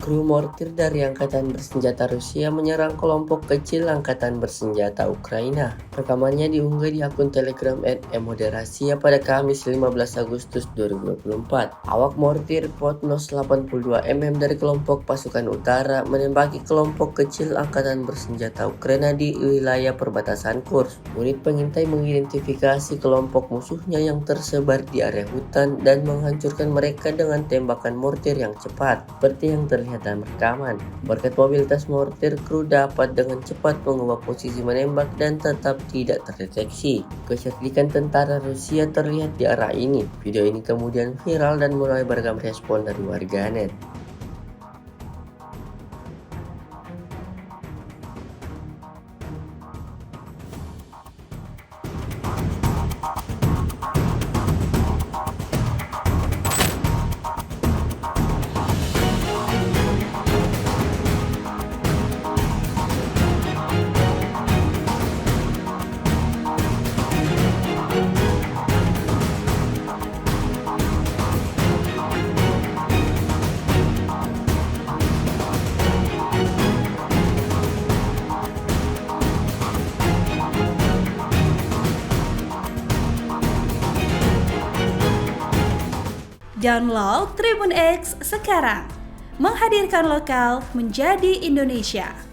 Kru mortir dari Angkatan Bersenjata Rusia menyerang kelompok kecil Angkatan Bersenjata Ukraina. Rekamannya diunggah di akun Telegram @moderasi pada Kamis 15 Agustus 2024. Awak mortir Potnos 82 mm dari kelompok pasukan utara menembaki kelompok kecil Angkatan Bersenjata Ukraina di wilayah perbatasan Kursk. Unit pengintai mengidentifikasi kelompok musuhnya yang tersebar di area hutan dan menghancurkan mereka dengan tembakan mortir yang cepat, seperti yang terlihat dalam rekaman. Berkat mobilitas mortir, kru dapat dengan cepat mengubah posisi menembak dan tetap tidak terdeteksi. Kecerdikan tentara Rusia terlihat di arah ini. Video ini kemudian viral dan mulai beragam respon dari warganet. Download Tribun X sekarang, menghadirkan lokal menjadi Indonesia.